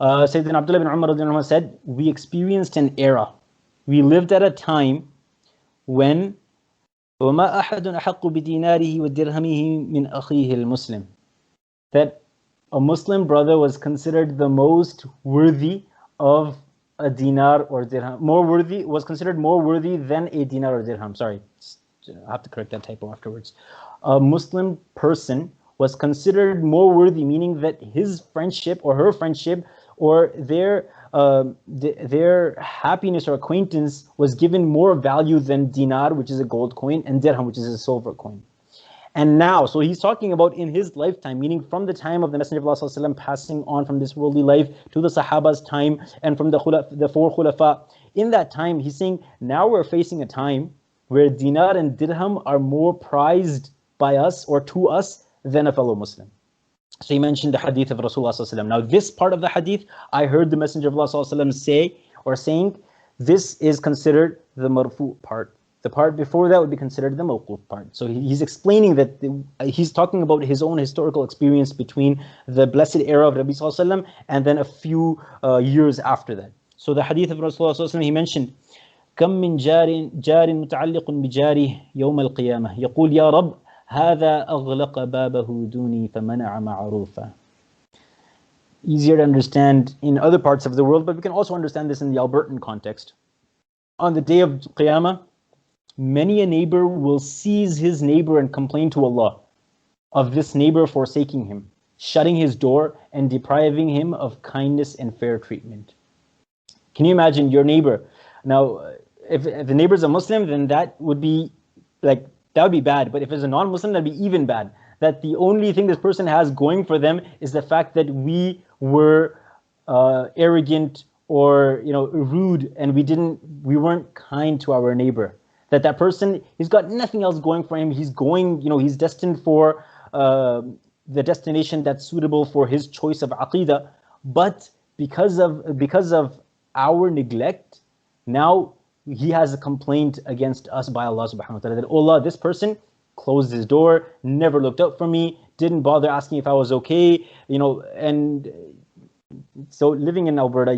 Sayyidina Abdullah bin Umar radiallahu anhu said, we experienced an era. We lived at a time when وَمَا أَحَدٌ أَحَقُّ بِدِينَارِهِ وَدِرْهَمِهِ مِنْ أَخِيهِ الْمُسْلِمِ, that a Muslim brother was considered the most worthy of a dinar or dirham, was considered more worthy than a dinar or dirham. Sorry, I have to correct that typo afterwards. A Muslim person was considered more worthy, meaning that his friendship or her friendship or their happiness or acquaintance was given more value than dinar, which is a gold coin, and dirham, which is a silver coin. And now, so he's talking about in his lifetime, meaning from the time of the Messenger of Allah ﷺ passing on from this worldly life to the Sahaba's time and from the four Khulafa. In that time, he's saying, now we're facing a time where dinar and dirham are more prized by us or to us than a fellow Muslim. So he mentioned the hadith of Rasulullah ﷺ. Now this part of the hadith, I heard the Messenger of Allah ﷺ say or saying, this is considered the marfu part. The part before that would be considered the mawquf part. So he's explaining that he's talking about his own historical experience between the blessed era of Nabi Sallallahu Alaihi Wasallam and then a few years after that. So the hadith of Rasulullah Sallallahu Alaihi Wasallam, he mentioned, كم من جار متعلق بجاره يوم القيامة يقول يا رب هذا أغلق بابه دوني فمنع معروفا. Easier to understand in other parts of the world, but we can also understand this in the Albertan context. On the day of Qiyamah, many a neighbor will seize his neighbor and complain to Allah of this neighbor forsaking him, shutting his door and depriving him of kindness and fair treatment. Can you imagine your neighbor? Now, if the neighbor is a Muslim, then that would be bad. But if it's a non-Muslim, that'd be even bad. That the only thing this person has going for them is the fact that we were arrogant or rude, and we weren't kind to our neighbor. That person, he's got nothing else going for him. He's going, he's destined for the destination that's suitable for his choice of aqeedah. But because of our neglect, now he has a complaint against us by Allah subhanahu wa ta'ala, that Allah, this person closed his door, never looked out for me, didn't bother asking if I was okay, and so living in Alberta,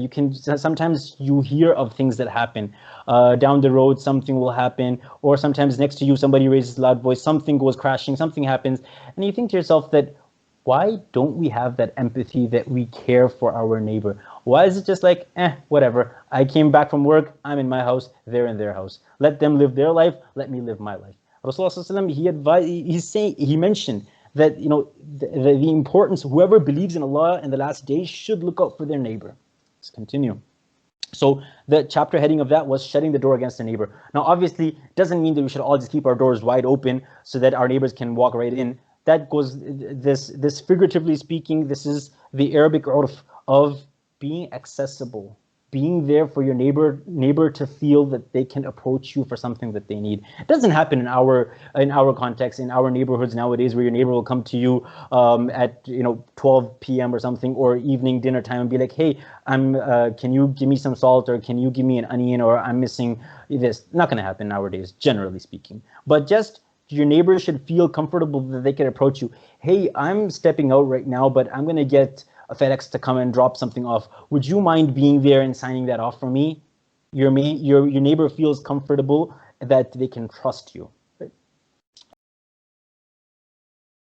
sometimes you hear of things that happen. Down the road, something will happen, or sometimes next to you, somebody raises a loud voice, something goes crashing, something happens, and you think to yourself that, why don't we have that empathy that we care for our neighbor? Why is it just like, whatever, I came back from work, I'm in my house, they're in their house. Let them live their life, let me live my life. Rasulullah ﷺ, he mentioned that the importance, whoever believes in Allah in the last days should look out for their neighbor. Let's continue. So the chapter heading of that was shutting the door against the neighbor. Now obviously, it doesn't mean that we should all just keep our doors wide open so that our neighbors can walk right in. That goes, this figuratively speaking, this is the Arabic urf of being accessible, being there for your neighbor to feel that they can approach you for something that they need. It doesn't happen in our context, in our neighborhoods nowadays, where your neighbor will come to you at 12 p.m. or something, or evening dinner time, and be like, hey, can you give me some salt, or can you give me an onion, or I'm missing this. Not going to happen nowadays, generally speaking. But just your neighbors should feel comfortable that they can approach you. Hey, I'm stepping out right now, but I'm going to get a FedEx to come and drop something off. Would you mind being there and signing that off for me? Your neighbor feels comfortable that they can trust you.